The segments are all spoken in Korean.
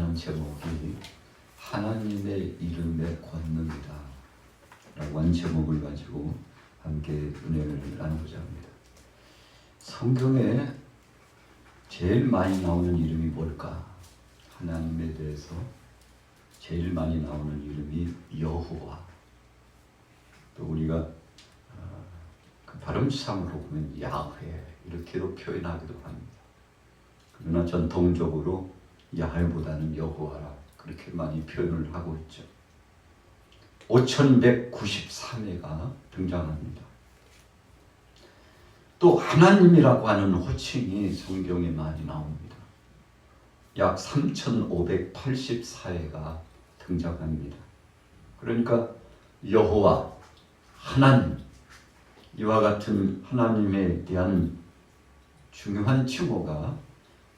하는 제목이 하나님의 이름의 권능이다 라고 하는 제목을 가지고 함께 은혜를 나누고자 합니다. 성경에 제일 많이 나오는 이름이 뭘까? 하나님에 대해서 제일 많이 나오는 이름이 여호와. 또 우리가 그 발음상으로 보면 야훼 이렇게도 표현하기도 합니다. 그러나 전통적으로 야훼보다는 여호와라 그렇게 많이 표현을 하고 있죠. 5193회가 등장합니다. 또 하나님이라고 하는 호칭이 성경에 많이 나옵니다. 약 3584회가 등장합니다. 그러니까 여호와, 하나님, 이와 같은 하나님에 대한 중요한 칭호가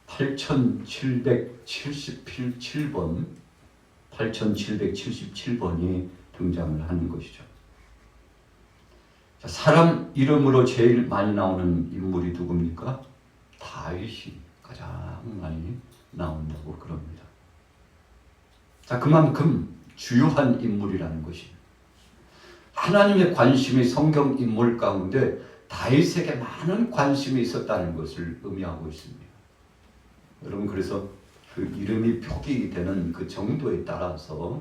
8777번이 등장을 하는 것이죠. 자, 사람 이름으로 제일 많이 나오는 인물이 누굽니까? 다윗이 가장 많이 나온다고 그럽니다. 자, 그만큼 주요한 인물이라는 것입니다. 하나님의 관심이 성경 인물 가운데 다윗에게 많은 관심이 있었다는 것을 의미하고 있습니다. 여러분, 그래서 그 이름이 표기 되는 그 정도에 따라서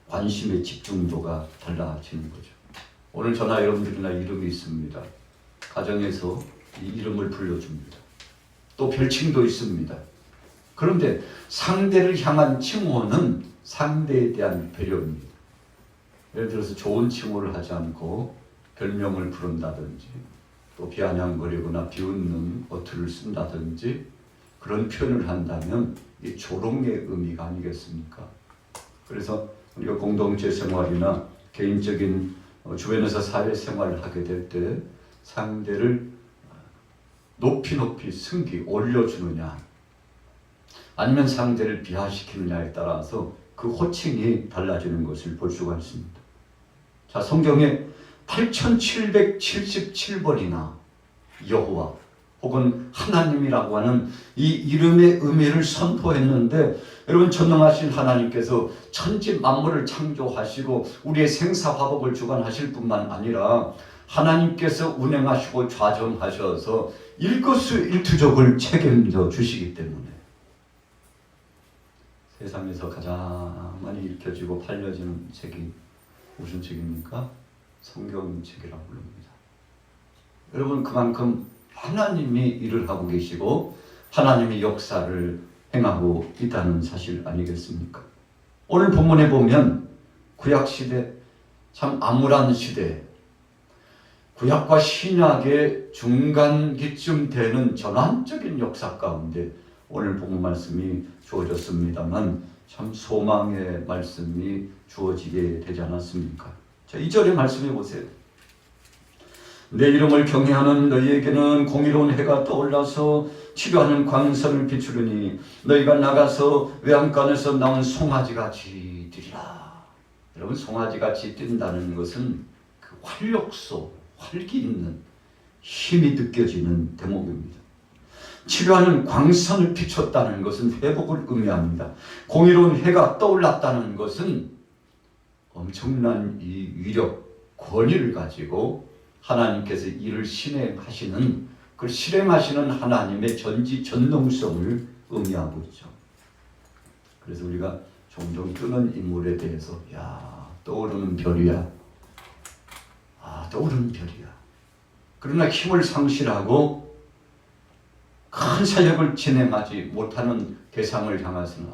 관심의 집중도가 달라지는 거죠. 오늘 저나 여러분들이나 이름이 있습니다. 가정에서 이 이름을 불러줍니다. 또 별칭도 있습니다. 그런데 상대를 향한 칭호는 상대에 대한 배려입니다. 예를 들어서 좋은 칭호를 하지 않고 별명을 부른다든지 또 비아냥거리거나 비웃는 어투를 쓴다든지 그런 표현을 한다면 이 조롱의 의미가 아니겠습니까? 그래서 우리가 공동체 생활이나 개인적인 주변에서 사회생활을 하게 될 때 상대를 높이 승기 올려주느냐 아니면 상대를 비하시키느냐에 따라서 그 호칭이 달라지는 것을 볼 수가 있습니다. 자, 성경에 8777번이나 여호와 혹은 하나님이라고 하는 이 이름의 의미를 선포했는데, 여러분, 전능하신 하나님께서 천지 만물을 창조하시고 우리의 생사화복을 주관하실 뿐만 아니라 하나님께서 운행하시고 좌정하셔서 일거수일투족을 책임져 주시기 때문에 세상에서 가장 많이 읽혀지고 팔려지는 책이 무슨 책입니까? 성경책이라고 부릅니다. 여러분, 그만큼 하나님이 일을 하고 계시고 하나님이 역사를 행하고 있다는 사실 아니겠습니까? 오늘 본문에 보면 구약시대, 참 암울한 시대, 구약과 신약의 중간기쯤 되는 전환적인 역사 가운데 오늘 본문 말씀이 주어졌습니다만 참 소망의 말씀이 주어지게 되지 않았습니까? 자, 2절의 말씀해 보세요. 내 이름을 경외하는 너희에게는 공의로운 해가 떠올라서 치료하는 광선을 비추르니 너희가 나가서 외양간에서 나온 송아지같이 뛰리라. 여러분, 송아지같이 뛴다는 것은 그 활력소, 활기 있는 힘이 느껴지는 대목입니다. 치료하는 광선을 비췄다는 것은 회복을 의미합니다. 공의로운 해가 떠올랐다는 것은 엄청난 이 위력, 권위를 가지고 하나님께서 일을 실행하시는 그 실행하시는 하나님의 전지전능성을 의미하고 있죠. 그래서 우리가 종종 뜨는 인물에 대해서 떠오르는 별이야. 떠오르는 별이야. 그러나 힘을 상실하고 큰 사역을 진행하지 못하는 대상을 향해서는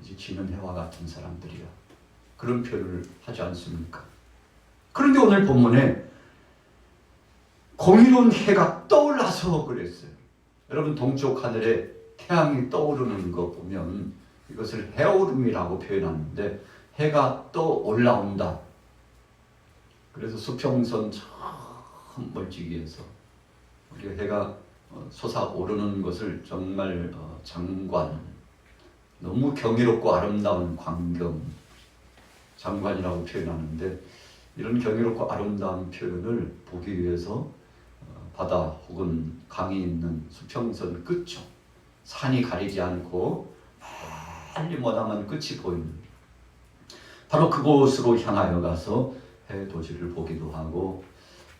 이제 지는 해와 같은 사람들이야. 그런 표현을 하지 않습니까? 그런데 오늘 본문에 공의로운 해가 떠올라서 그랬어요. 여러분, 동쪽 하늘에 태양이 떠오르는 거 보면 이것을 해오름이라고 표현하는데 해가 떠올라온다. 그래서 수평선 저 멀찍이에서 우리가 해가 솟아오르는 것을 정말 장관, 너무 경이롭고 아름다운 광경, 장관이라고 표현하는데 이런 경이롭고 아름다운 표현을 보기 위해서 바다 혹은 강이 있는 수평선 끝쪽, 산이 가리지 않고 멀리 머나먼 끝이 보이는 바로 그곳으로 향하여 가서 해 도시를 보기도 하고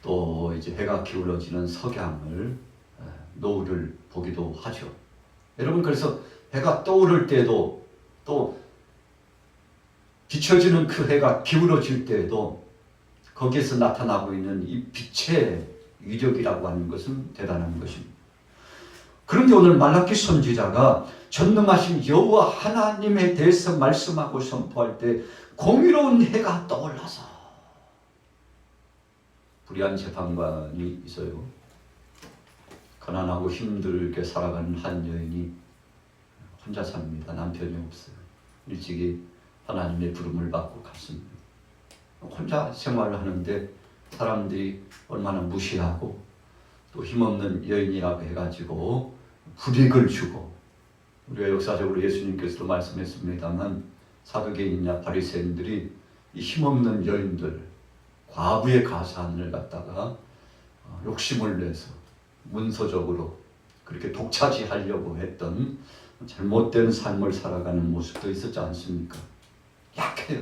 또 이제 해가 기울어지는 석양을 노을을 보기도 하죠. 여러분 그래서 해가 떠오를 때도 또 비춰지는 그 해가 기울어질 때에도 거기에서 나타나고 있는 이 빛의 위력이라고 하는 것은 대단한 것입니다. 그런데 오늘 말라기 선지자가 전능하신 여호와 하나님에 대해서 말씀하고 선포할 때 공의로운 해가 떠올라서 불의한 재판관이 있어요. 가난하고 힘들게 살아가는 한 여인이 혼자 삽니다. 남편이 없어요. 일찍이 하나님의 부름을 받고 갔습니다. 혼자 생활을 하는데 사람들이 얼마나 무시하고 또 힘없는 여인이라고 해가지고 불이익을 주고, 우리가 역사적으로 예수님께서도 말씀했습니다만 사두개인이나 바리새인들이 이 힘없는 여인들, 과부의 가산을 갖다가 욕심을 내서 문서적으로 그렇게 독차지하려고 했던 잘못된 삶을 살아가는 모습도 있었지 않습니까? 약해요.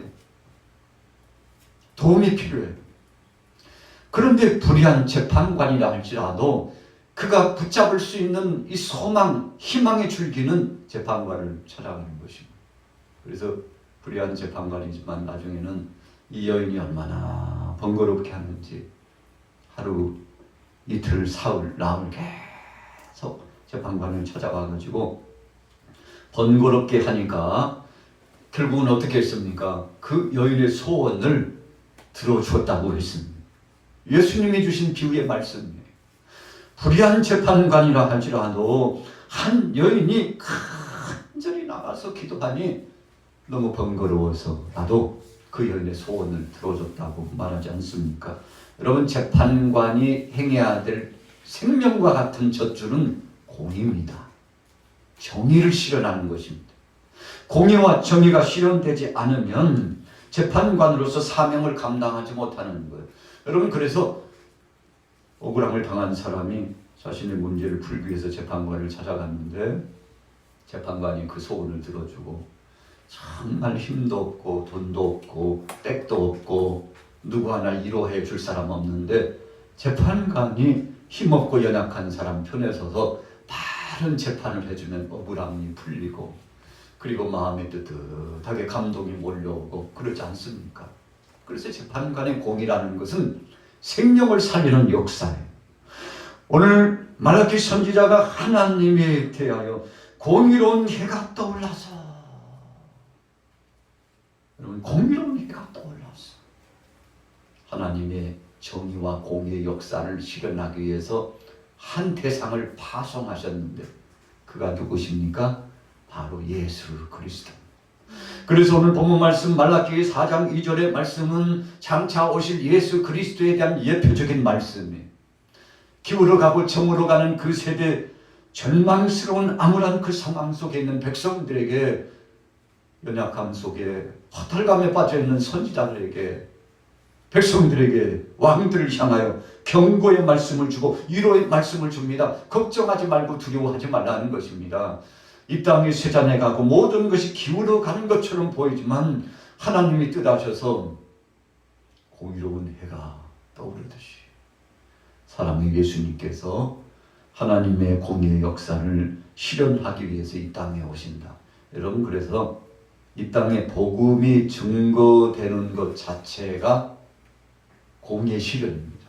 도움이 필요해요. 그런데 불의한 재판관이라 할지라도 그가 붙잡을 수 있는 이 소망, 희망의 줄기는 재판관을 찾아가는 것입니다. 그래서 불의한 재판관이지만 나중에는 이 여인이 얼마나 번거롭게 하는지 하루, 이틀, 사흘, 나흘 계속 재판관을 찾아가가지고 번거롭게 하니까 결국은 어떻게 했습니까? 그 여인의 소원을 들어주었다고 했습니다. 예수님이 주신 비유의 말씀이에요. 불의한 재판관이라 할지라도 한 여인이 간절히 나가서 기도하니 너무 번거로워서 나도 그 여인의 소원을 들어줬다고 말하지 않습니까? 여러분, 재판관이 행해야 될 생명과 같은 젖줄은 공의입니다. 정의를 실현하는 것입니다. 공의와 정의가 실현되지 않으면 재판관으로서 사명을 감당하지 못하는 거예요. 여러분, 그래서 억울함을 당한 사람이 자신의 문제를 풀기 위해서 재판관을 찾아갔는데 재판관이 그 소원을 들어주고 정말 힘도 없고 돈도 없고 댁도 없고 누구 하나 위로해 줄 사람 없는데 재판관이 힘없고 연약한 사람 편에 서서 바른 재판을 해주면 억울함이 풀리고 그리고 마음에 뜨뜻하게 감동이 몰려오고 그러지 않습니까? 그래서 재판관의 공이라는 것은 생명을 살리는 역사예요. 오늘 말라기 선지자가 하나님에 대하여 공의로운 해가 떠올라서, 여러분, 공의로운 해가 떠올라서 하나님의 정의와 공의의 역사를 실현하기 위해서 한 대상을 파송하셨는데 그가 누구십니까? 바로 예수 그리스도. 그래서 오늘 본문 말씀 말라기 4장 2절의 말씀은 장차 오실 예수 그리스도에 대한 예표적인 말씀이에요. 기울어가고 저물어 가는 그 세대, 절망스러운 암울한 그 상황 속에 있는 백성들에게, 연약함 속에 허탈감에 빠져있는 선지자들에게, 백성들에게, 왕들을 향하여 경고의 말씀을 주고 위로의 말씀을 줍니다. 걱정하지 말고 두려워하지 말라는 것입니다. 이 땅이 쇠잔해가고 모든 것이 기울어가는 것처럼 보이지만 하나님이 뜻하셔서 공의로운 해가 떠오르듯이 사랑의 예수님께서 하나님의 공의의 역사를 실현하기 위해서 이 땅에 오신다. 여러분, 그래서 이 땅에 복음이 증거되는 것 자체가 공의의 실현입니다.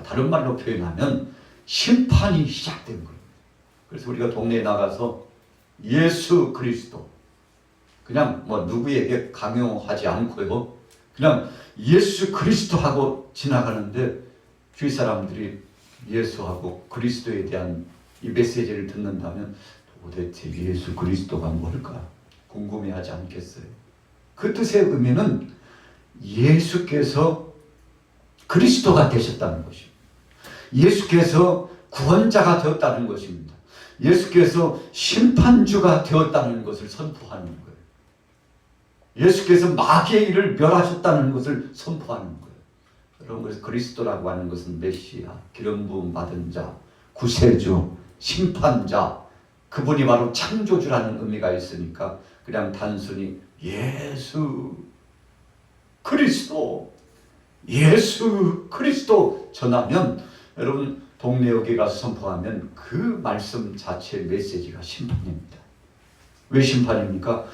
다른 말로 표현하면 심판이 시작된 거예요. 그래서 우리가 동네에 나가서 예수 그리스도, 그냥 누구에게 강요하지 않고요, 그냥 예수 그리스도 하고 지나가는데 주위 사람들이 예수하고 그리스도에 대한 이 메시지를 듣는다면 도대체 예수 그리스도가 뭘까 궁금해하지 않겠어요? 그 뜻의 의미는 예수께서 그리스도가 되셨다는 것입니다. 예수께서 구원자가 되었다는 것입니다. 예수께서 심판주가 되었다는 것을 선포하는 거예요. 예수께서 마귀의 일을 멸하셨다는 것을 선포하는 거예요. 여러분, 그래서 그리스도라고 하는 것은 메시아, 기름 부음 받은 자, 구세주, 심판자, 그분이 바로 창조주라는 의미가 있으니까 그냥 단순히 예수 그리스도, 예수 그리스도 전하면, 여러분 동네 여기 가서 선포하면 그 말씀 자체 메시지가 심판입니다. 왜 심판입니까?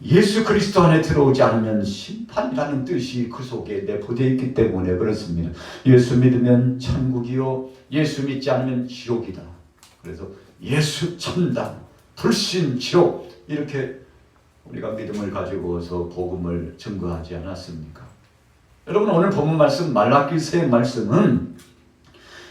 예수 그리스도 안에 들어오지 않으면 심판이라는 뜻이 그 속에 내포되어 있기 때문에 그렇습니다. 예수 믿으면 천국이요, 예수 믿지 않으면 지옥이다. 그래서 예수 천당, 불신 지옥, 이렇게 우리가 믿음을 가지고서 복음을 증거하지 않았습니까? 여러분 오늘 본문 말씀 말라기서의 말씀은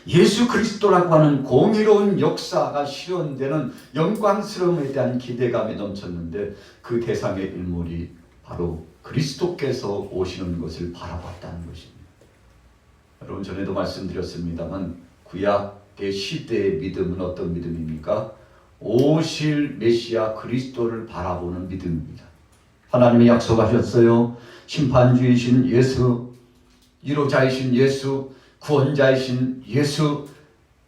예수 그리스도라고 하는 공의로운 역사가 실현되는 영광스러움에 대한 기대감이 넘쳤는데, 그 대상의 인물이 바로 그리스도께서 오시는 것을 바라봤다는 것입니다. 여러분 전에도 말씀드렸습니다만 구약의 시대의 믿음은 어떤 믿음입니까? 오실 메시아 그리스도를 바라보는 믿음입니다. 하나님이 약속하셨어요. 심판주이신 예수, 위로자이신 예수, 구원자이신 예수,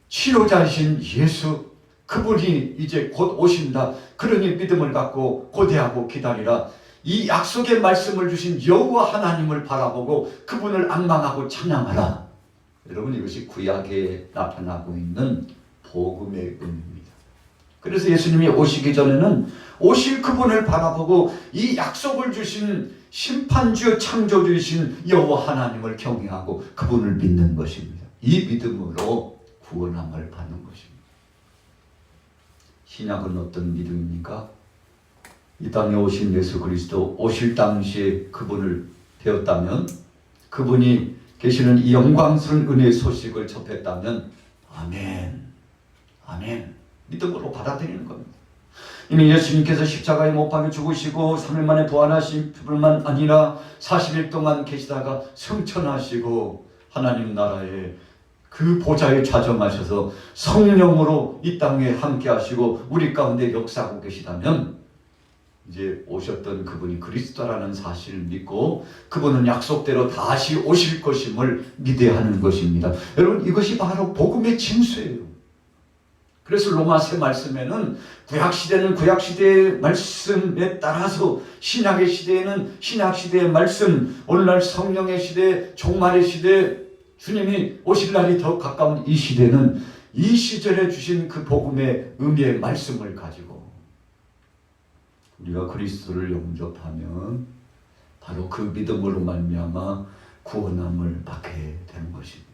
치료자이신 예수, 그분이 이제 곧 오신다. 그러니 믿음을 갖고 고대하고 기다리라. 이 약속의 말씀을 주신 여호와 하나님을 바라보고 그분을 앙망하고 찬양하라. 여러분 이것이 구약에 나타나고 있는 복음의 의미입니다. 그래서 예수님이 오시기 전에는 오실 그분을 바라보고 이 약속을 주신 심판주 창조주이신 여호와 하나님을 경외하고 그분을 믿는 것입니다. 이 믿음으로 구원함을 받는 것입니다. 신약은 어떤 믿음입니까? 이 땅에 오신 예수 그리스도 오실 당시에 그분을 배웠다면, 그분이 계시는 이 영광스러운 은혜의 소식을 접했다면 아멘, 아멘 믿음으로 받아들이는 겁니다. 이미 예수님께서 십자가에 못 박혀 죽으시고 3일 만에 부활하신 뿐만 아니라 40일 동안 계시다가 승천하시고 하나님 나라에 그 보좌에 좌정하셔서 성령으로 이 땅에 함께 하시고 우리 가운데 역사하고 계시다면, 이제 오셨던 그분이 그리스도라는 사실을 믿고 그분은 약속대로 다시 오실 것임을 믿어야 하는 것입니다. 여러분 이것이 바로 복음의 진수예요. 그래서 로마서 말씀에는 구약시대는 구약시대의 말씀에 따라서, 신약의 시대에는 신약시대의 말씀, 오늘날 성령의 시대, 종말의 시대, 주님이 오실 날이 더 가까운 이 시대는 이 시절에 주신 그 복음의 의미의 말씀을 가지고 우리가 그리스도를 영접하면 바로 그 믿음으로 말미암아 구원함을 받게 되는 것입니다.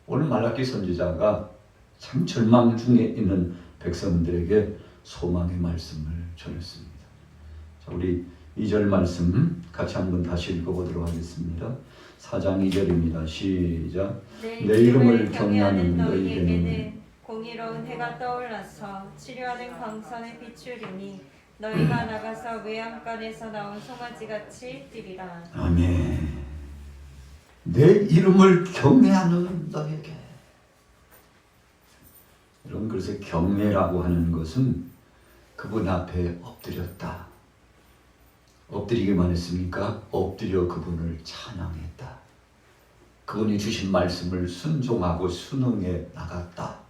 오늘 말라기 선지자가 참 절망 중에 있는 백성들에게 소망의 말씀을 전했습니다. 자, 우리 2절 말씀 같이 한번 다시 읽어보도록 하겠습니다. 4장 2절입니다. 시작. 내 이름을 경외하는 너희에게는 공의로운 해가 떠올라서 치료하는 광선에 비추리니 너희가 나가서 외양간에서 나온 송아지같이 뛰리라. 아멘. 내 이름을 경외하는 너에게. 여러분 그래서 경외라고 하는 것은 그분 앞에 엎드렸다. 엎드리기만 했습니까? 엎드려 그분을 찬양했다. 그분이 주신 말씀을 순종하고 순응해 나갔다.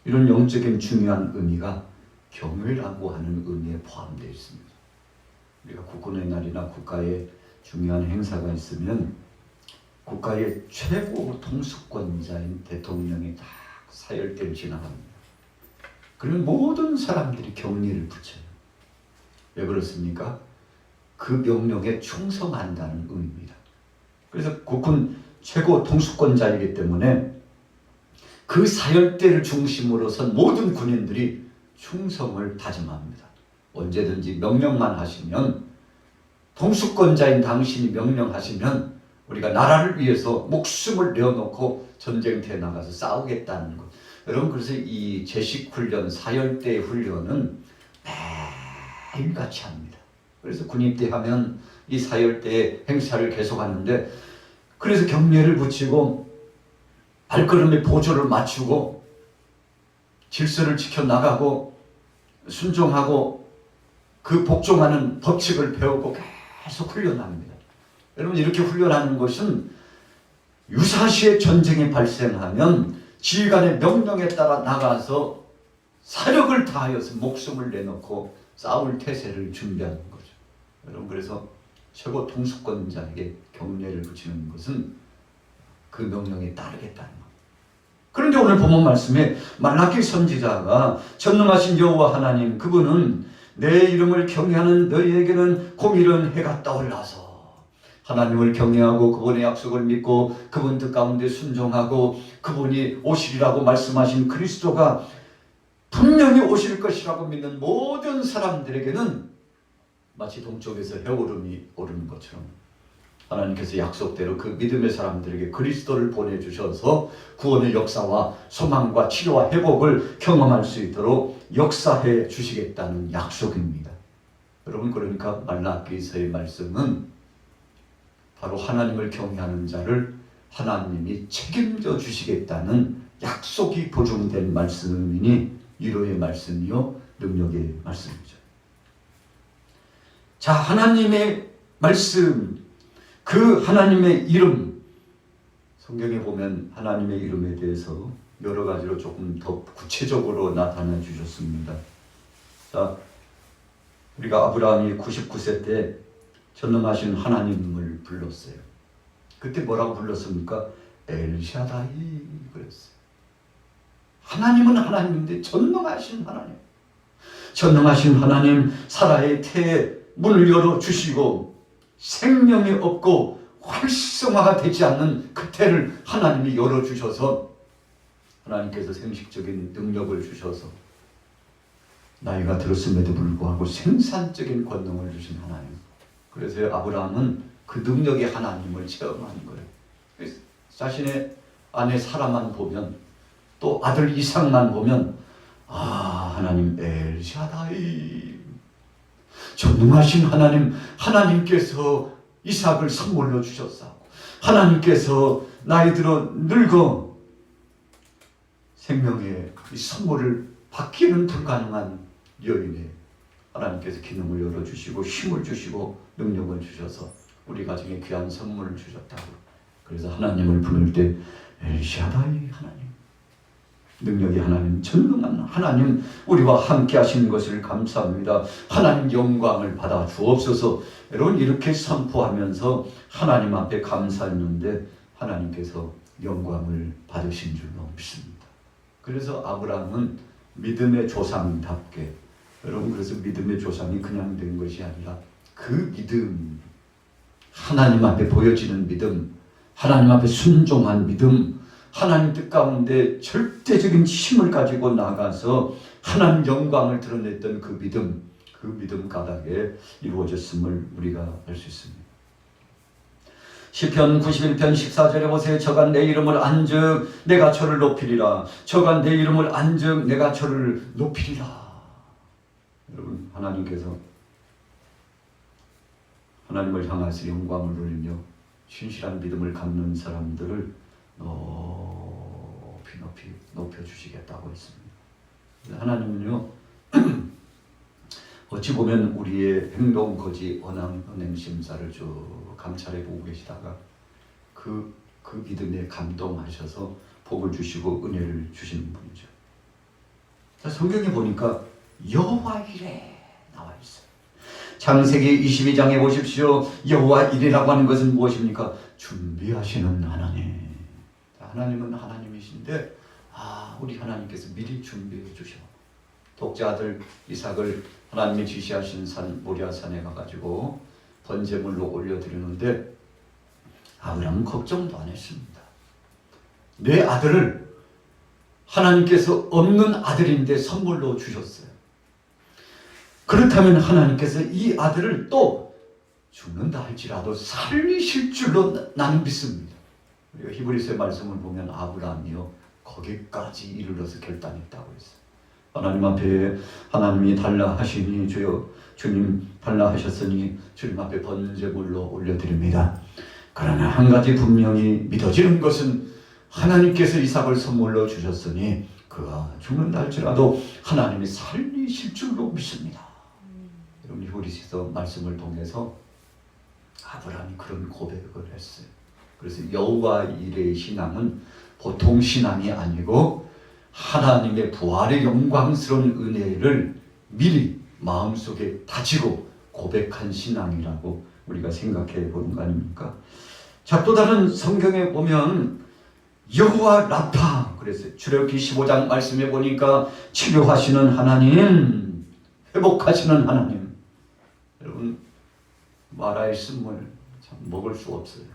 이런 영적인 중요한 의미가 경외라고 하는 의미에 포함되어 있습니다. 우리가 국군의 날이나 국가의 중요한 행사가 있으면 국가의 최고 통수권자인 대통령이 딱 사열대를 지나갑니다. 그러면 모든 사람들이 경례를 붙여요. 왜 그렇습니까? 그 명령에 충성한다는 의미입니다. 그래서 국군 최고 통수권자이기 때문에 그 사열대를 중심으로 선 모든 군인들이 충성을 다짐합니다. 언제든지 명령만 하시면, 통수권자인 당신이 명령하시면 우리가 나라를 위해서 목숨을 내어놓고 전쟁터에 나가서 싸우겠다는 것. 여러분 그래서 이 제식훈련, 사열대 훈련은 매일같이 합니다. 그래서 군입대 하면 이 사열대 행사를 계속하는데, 그래서 경례를 붙이고 발걸음에 보조를 맞추고 질서를 지켜나가고 순종하고 그 복종하는 법칙을 배우고 계속 훈련합니다. 여러분 이렇게 훈련하는 것은 유사시에 전쟁이 발생하면 지휘관의 명령에 따라 나가서 사력을 다하여서 목숨을 내놓고 싸울 태세를 준비하는 거죠. 여러분, 그래서 최고 통수권자에게 경례를 붙이는 것은 그 명령에 따르겠다는 것. 그런데 오늘 본문 말씀에 말라기 선지자가 전능하신 여호와 하나님, 그분은 내 이름을 경외하는 너희에게는 공의로운 해가 떠올라서 하나님을 경외하고 그분의 약속을 믿고 그분 뜻 가운데 순종하고 그분이 오시리라고 말씀하신 그리스도가 분명히 오실 것이라고 믿는 모든 사람들에게는 마치 동쪽에서 해오름이 오르는 것처럼 하나님께서 약속대로 그 믿음의 사람들에게 그리스도를 보내주셔서 구원의 역사와 소망과 치료와 회복을 경험할 수 있도록 역사해 주시겠다는 약속입니다. 여러분, 그러니까 말라기서의 말씀은 바로 하나님을 경외하는 자를 하나님이 책임져 주시겠다는 약속이 보존된 말씀이니 위로의 말씀이요 능력의 말씀이죠. 자, 하나님의 말씀, 그 하나님의 이름, 성경에 보면 하나님의 이름에 대해서 여러 가지로 조금 더 구체적으로 나타내 주셨습니다. 자, 우리가 아브라함이 99세 때 전능하신 하나님을 불렀어요. 그때 뭐라고 불렀습니까? 엘샤다이 그랬어요. 하나님은 하나님인데 전능하신 하나님, 전능하신 하나님, 사라의 태에 문을 열어주시고 생명이 없고 활성화가 되지 않는 그 태를 하나님이 열어주셔서 하나님께서 생식적인 능력을 주셔서 나이가 들었음에도 불구하고 생산적인 권능을 주신 하나님. 그래서 아브라함은 그 능력의 하나님을 체험하는 거예요. 그래서 자신의 아내 사라만 보면 또 아들 이삭만 보면 하나님 엘샤다이, 전능하신 하나님, 하나님께서 이삭을 선물로 주셨사고 하나님께서 나이 들어 늙어 생명의 이 선물을 받기는 불가능한 여인에 하나님께서 기능을 열어주시고 힘을 주시고 능력을 주셔서 우리 가정에 귀한 선물을 주셨다고. 그래서 하나님을 부를 때 엘샤다이 하나님, 능력의 하나님, 전능한 하나님, 우리와 함께 하시는 것을 감사합니다. 하나님 영광을 받아 주옵소서. 여러분, 이렇게 선포하면서 하나님 앞에 감사했는데 하나님께서 영광을 받으신 줄로 믿습니다. 그래서 아브라함은 믿음의 조상답게, 여러분, 그래서 믿음의 조상이 그냥 된 것이 아니라 그 믿음, 하나님 앞에 보여지는 믿음, 하나님 앞에 순종한 믿음, 하나님 뜻 가운데 절대적인 힘을 가지고 나가서 하나님 영광을 드러냈던 그 믿음 가닥에 이루어졌음을 우리가 알 수 있습니다. 시편 91편 14절에 보세요. 저가 내 이름을 안즉 내가 저를 높이리라. 저가 내 이름을 안즉 내가 저를 높이리라. 여러분, 하나님께서 하나님을 향해서 영광을 돌리며 신실한 믿음을 갖는 사람들을 높이 높여주시겠다고 했습니다. 하나님은요 어찌 보면 우리의 행동, 거지, 언행, 심사를 쭉 감찰해 보고 계시다가 그 믿음에 감동하셔서 복을 주시고 은혜를 주시는 분이죠. 성경에 보니까 여호와 이레 나와 있어요. 창세기 22장에 보십시오. 여호와 이레라고 하는 것은 무엇입니까? 준비하시는 하나님. 하나님은 하나님이신데 우리 하나님께서 미리 준비해 주셔. 독자 아들 이삭을 하나님이 지시하신 산 모리아산에 가가지고 번제물로 올려드리는데 아브라함은 걱정도 안 했습니다. 내 아들을 하나님께서 없는 아들인데 선물로 주셨어요. 그렇다면 하나님께서 이 아들을 또 죽는다 할지라도 살리실 줄로 나는 믿습니다. 우리가 히브리서의 말씀을 보면 아브라함이요 거기까지 이르러서 결단했다고 했어요. 하나님 앞에 하나님이 달라 하시니 주님 달라 하셨으니 주님 앞에 번제물로 올려드립니다. 그러나 한 가지 분명히 믿어지는 것은 하나님께서 이삭을 선물로 주셨으니 그가 죽는다 할지라도 하나님이 살리실 줄로 믿습니다. 여러분, 히브리서 말씀을 통해서 아브라함이 그런 고백을 했어요. 그래서 여호와 이레의 신앙은 보통 신앙이 아니고 하나님의 부활의 영광스러운 은혜를 미리 마음속에 다지고 고백한 신앙이라고 우리가 생각해 보는 거 아닙니까? 자, 또 다른 성경에 보면 여호와 라파 그래서 출애굽기 15장 말씀해 보니까 치료하시는 하나님, 회복하시는 하나님. 여러분 마라의 쓴물 참 먹을 수 없어요.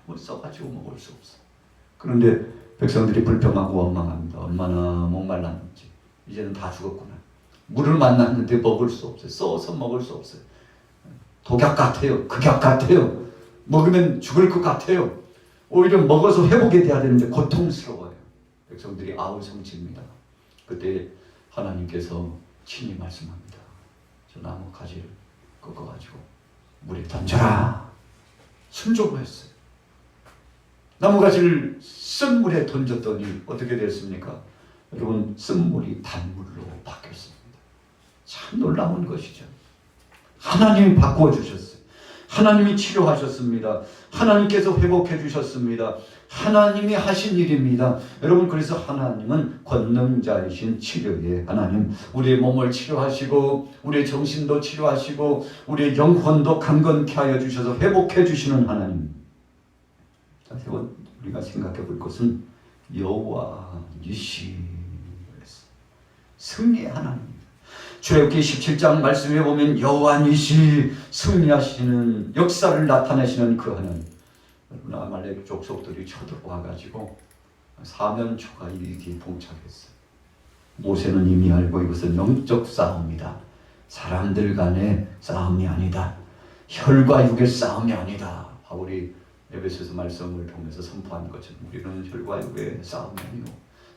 뭐 써가지고 먹을 수 없어. 그런데 백성들이 불평하고 원망합니다. 얼마나 목말랐는지. 이제는 다 죽었구나. 물을 만났는데 먹을 수 없어요. 써서 먹을 수 없어요. 독약 같아요. 극약 같아요. 먹으면 죽을 것 같아요. 오히려 먹어서 회복이 돼야 되는데 고통스러워요. 백성들이 아우성칩니다. 그때 하나님께서 친히 말씀합니다. 저 나무 가지를 꺾어가지고 물에 던져라. 순종했어요. 나무가지를 쓴 물에 던졌더니 어떻게 됐습니까? 여러분, 쓴 물이 단물로 바뀌었습니다. 참 놀라운 것이죠. 하나님이 바꿔주셨어요. 하나님이 치료하셨습니다. 하나님께서 회복해 주셨습니다. 하나님이 하신 일입니다. 여러분, 그래서 하나님은 권능자이신 치료의 하나님, 우리의 몸을 치료하시고 우리의 정신도 치료하시고 우리의 영혼도 강건케 하여 주셔서 회복해 주시는 하나님. 자, 우리가 생각해 볼 것은 여호와 니시, 승리의 하나님. 출애굽기 17장 말씀에 보면 여호와 니시, 승리하시는 역사를 나타내시는 그 하나님. 여러분, 아말렉 족속들이 쳐들어와가지고 사면초가 일기 봉착했어요. 모세는 이미 알고 이것은 영적 싸움이다. 사람들 간의 싸움이 아니다. 혈과 육의 싸움이 아니다. 바울이 에베소서 말씀을 통해서 선포한 것처럼 우리는 혈과 육의 싸움이 아니오,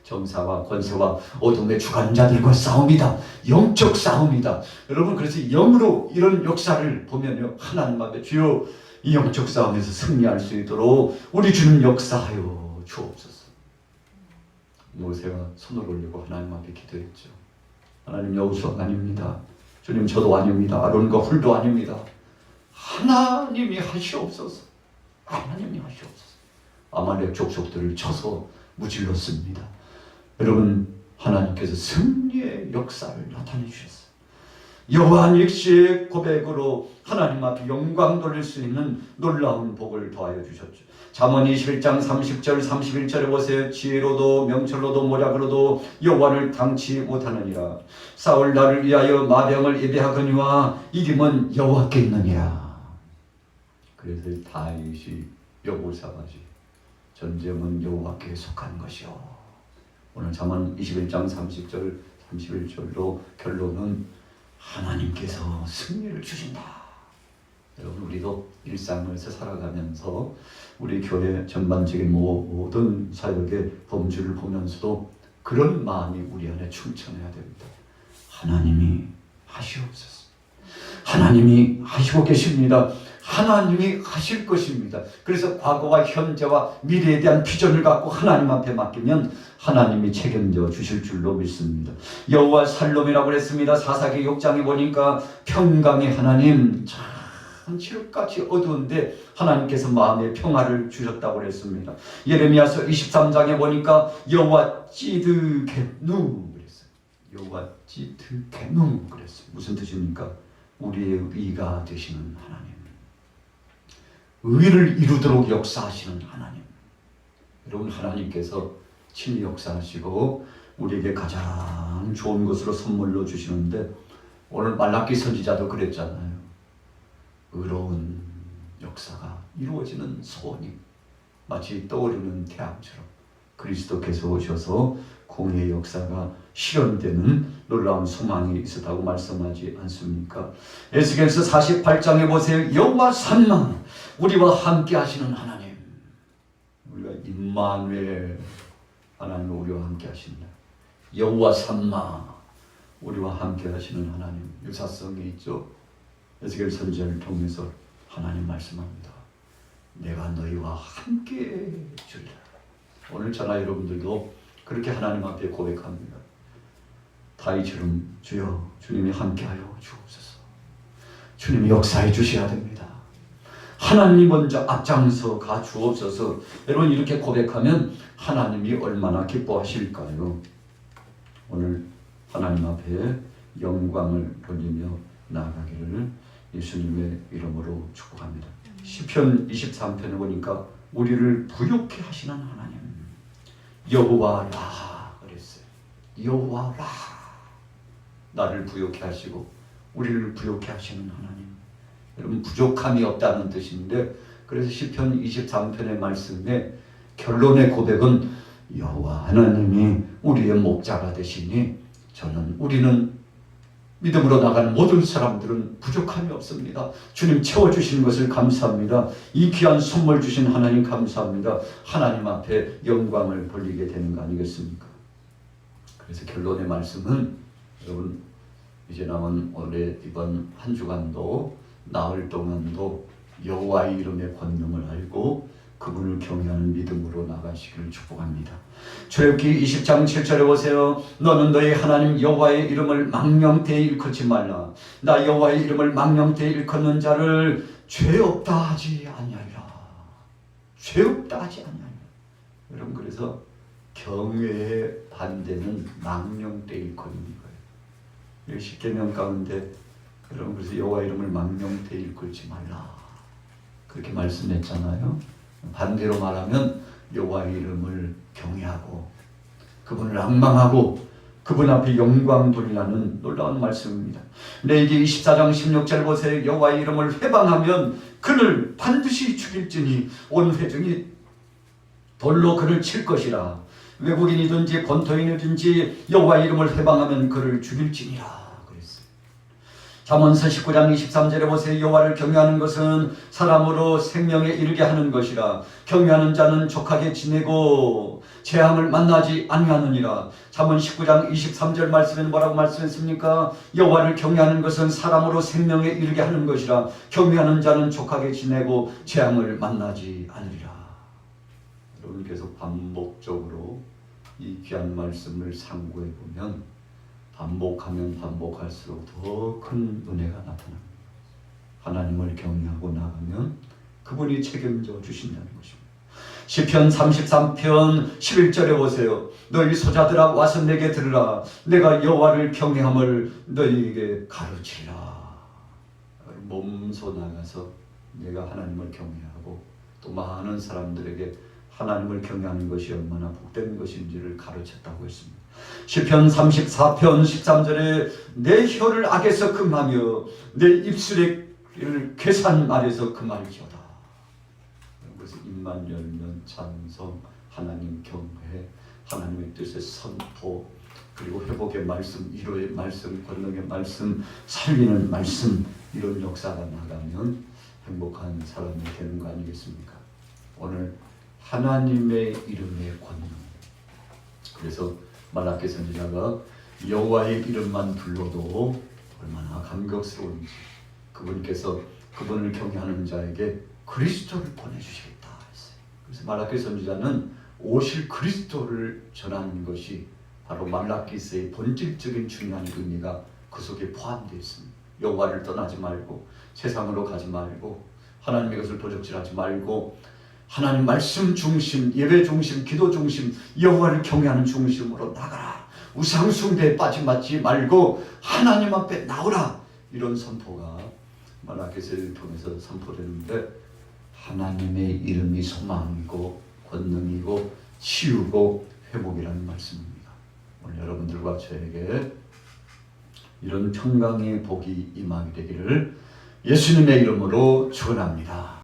정사와 권세와 어둠의 주관자들과 싸움이다. 영적 싸움이다. 여러분, 그래서 영으로 이런 역사를 보면요, 하나님 앞에 주여 이 영적 싸움에서 승리할 수 있도록 우리 주님 역사하여 주옵소서. 모세가 손을 올리고 하나님 앞에 기도했죠. 하나님, 여호수아가 아닙니다. 주님, 저도 아닙니다. 아론과 훌도 아닙니다. 하나님이 하시옵소서. 하나님이 하시옵소서. 아말렉 족속들을 쳐서 무찔렀습니다. 여러분, 하나님께서 승리의 역사를 나타내 주셨어요. 여호와 니시의 고백으로 하나님 앞에 영광 돌릴 수 있는 놀라운 복을 더하여 주셨죠. 잠언 21장 30절 31절에 보세요. 지혜로도 명철로도 모략으로도 여호와를 당치 못하느니라. 사울 나를 위하여 마병을 예배하거니와 이김은 여호와께 있느니라. 그래서 다윗이 여호사바지, 전쟁은 여호와께 속한 것이요. 오늘 잠언 21장 30절 31절로 결론은 하나님께서 승리를 주신다. 여러분, 우리도 일상에서 살아가면서 우리 교회 전반적인 모든 사역의 범주를 보면서도 그런 마음이 우리 안에 충천해야 됩니다. 하나님이 하시옵소서. 하나님이 하시고 계십니다. 하나님이 하실 것입니다. 그래서 과거와 현재와 미래에 대한 비전을 갖고 하나님 앞에 맡기면 하나님이 책임져 주실 줄로 믿습니다. 여호와 살롬이라고 그랬습니다. 사사기 6장에 보니까 평강의 하나님, 참 칠흑같이 어두운데 하나님께서 마음의 평화를 주셨다고 그랬습니다. 예레미야서 23장에 보니까 여호와 찌드게누 그랬어요. 여호와 찌드게누 그랬어요. 무슨 뜻입니까? 우리의 의가 되시는 하나님, 의를 이루도록 역사하시는 하나님. 여러분, 하나님께서 친히 역사하시고 우리에게 가장 좋은 것으로 선물로 주시는데, 오늘 말라기 선지자도 그랬잖아요. 의로운 역사가 이루어지는 소원이 마치 떠오르는 태양처럼 그리스도께서 오셔서 공의의 역사가 실현되는 놀라운 소망이 있었다고 말씀하지 않습니까? 에스겔서 48장에 보세요. 여호와 삼마, 우리와 함께 하시는 하나님. 우리가 임마누엘, 하나님 우리와 함께 하신다. 여호와 삼마, 우리와 함께 하시는 하나님. 유사성이 있죠. 에스겔 선지자를 통해서 하나님 말씀합니다. 내가 너희와 함께 주리라. 오늘 저나 여러분들도 그렇게 하나님 앞에 고백합니다. 다윗처럼 주여, 주님이 함께하여 주옵소서. 주님이 역사해 주셔야 됩니다. 하나님이 먼저 앞장서 가 주옵소서. 여러분, 이렇게 고백하면 하나님이 얼마나 기뻐하실까요? 오늘 하나님 앞에 영광을 돌리며 나아가기를 예수님의 이름으로 축복합니다. 시편 23편에 보니까 우리를 부욕케 하시는 하나님, 여호와라 그랬어요. 여호와라, 나를 부욕케 하시고 우리를 부욕케 하시는 하나님. 여러분, 부족함이 없다는 뜻인데, 그래서 시편 23편의 말씀에 결론의 고백은 여호와 하나님이 우리의 목자가 되시니 우리는 믿음으로 나가는 모든 사람들은 부족함이 없습니다. 주님 채워주시는 것을 감사합니다. 이 귀한 선물 주신 하나님 감사합니다. 하나님 앞에 영광을 돌리게 되는 거 아니겠습니까? 그래서 결론의 말씀은, 여러분 이제 남은 올해 이번 한 주간도 나흘 동안도 여호와의 이름의 권능을 알고 그분을 경외하는 믿음으로 나가시기를 축복합니다. 출애굽기 20장 7절에 보세요. 너는 너희 하나님 여호와의 이름을 망령되이 일컫지 말라. 나 여호와의 이름을 망령되이 일컫는 자를 죄 없다 하지 아니하리라. 죄 없다 하지 아니하리라. 여러분, 그래서 경외의 반대는 망령되이 일컫는 거예요. 10계명 가운데 여러분, 그래서 여호와 이름을 망령되이 일컬지 말라 그렇게 말씀했잖아요. 반대로 말하면 여호와의 이름을 경외하고 그분을 앙망하고 그분 앞에 영광 돌리라는 놀라운 말씀입니다. 레위기 24장 16절 보세요. 여호와의 이름을 회방하면 그를 반드시 죽일지니 온 회중이 돌로 그를 칠 것이라. 외국인이든지 본토인이든지 여호와의 이름을 회방하면 그를 죽일지니라. 잠언서 19장 23절에 보세요. 여호와를 경외하는 것은 사람으로 생명에 이르게 하는 것이라. 경외하는 자는 족하게 지내고 재앙을 만나지 아니하느니라. 잠언 19장 23절 말씀에는 뭐라고 말씀했습니까? 여호와를 경외하는 것은 사람으로 생명에 이르게 하는 것이라. 경외하는 자는 족하게 지내고 재앙을 만나지 않으리라. 여러분, 계속 반복적으로 이 귀한 말씀을 상고해 보면 반복하면 반복할수록 더 큰 은혜가 나타납니다. 하나님을 경외하고 나가면 그분이 책임져 주신다는 것입니다. 시편 33편 11절에 보세요. 너희 소자들아 와서 내게 들으라. 내가 여호와를 경외함을 너희에게 가르치리라. 몸소 나가서 내가 하나님을 경외하고 또 많은 사람들에게 하나님을 경외하는 것이 얼마나 복된 것인지를 가르쳤다고 했습니다. 시편 34편 13절에 내 혀를 악에서 금하며 내 입술의 괴산 말에서 금할지어다. 그래서 입만 열면 찬송, 하나님 경외, 하나님의 뜻의 선포, 그리고 회복의 말씀, 위로의 말씀, 권능의 말씀, 살리는 말씀, 이런 역사가 나가면 행복한 사람이 되는 거 아니겠습니까? 오늘 하나님의 이름의 권능. 그래서 말라기 선지자가 여호와의 이름만 불러도 얼마나 감격스러운지, 그분께서 그분을 경외하는 자에게 그리스도를 보내주시겠다 했어요. 그래서 말라기 선지자는 오실 그리스도를 전하는 것이 바로 말라기서의 본질적인 중요한 의미가 그 속에 포함되어 있습니다. 여호와를 떠나지 말고 세상으로 가지 말고 하나님의 것을 도적질하지 말고 하나님 말씀 중심, 예배 중심, 기도 중심, 여호와를 경외하는 중심으로 나가라. 우상 숭배에 빠짐받지 말고 하나님 앞에 나오라. 이런 선포가 말라기서를 통해서 선포되는데, 하나님의 이름이 소망이고 권능이고 치유고 회복이라는 말씀입니다. 오늘 여러분들과 저에게 이런 평강의 복이 임하게 되기를 예수님의 이름으로 축원합니다.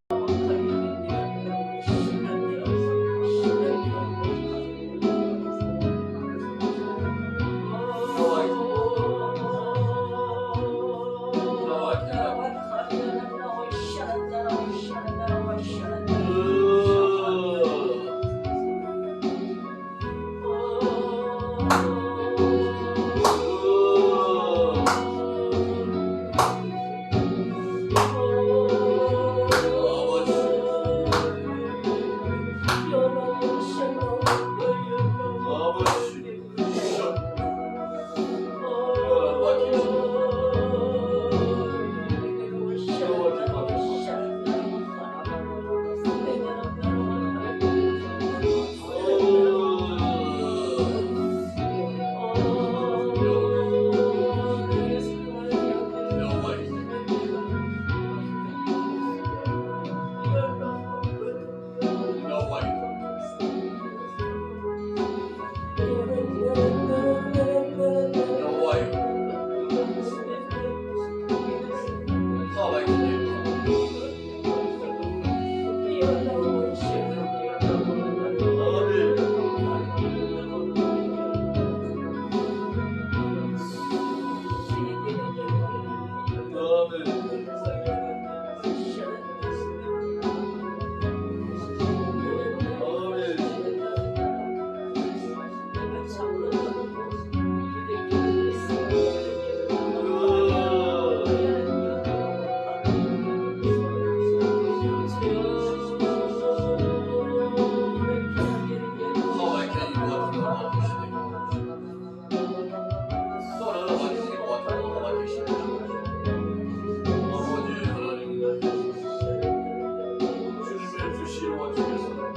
주시고 주겠소서.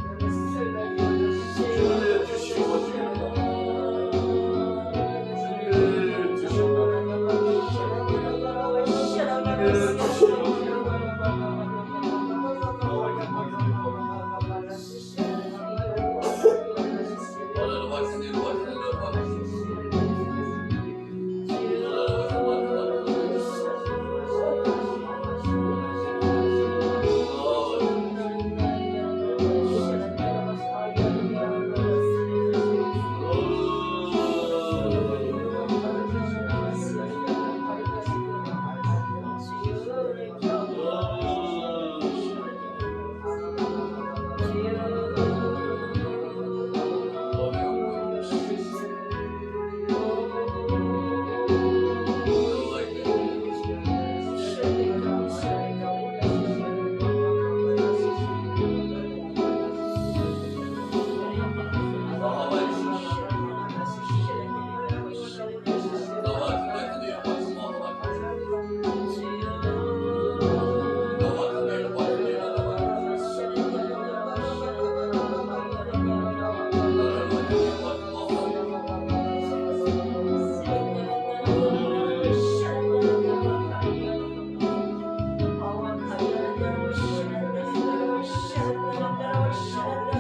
주를 주시고 주겠소서. 주를 주시고 Shut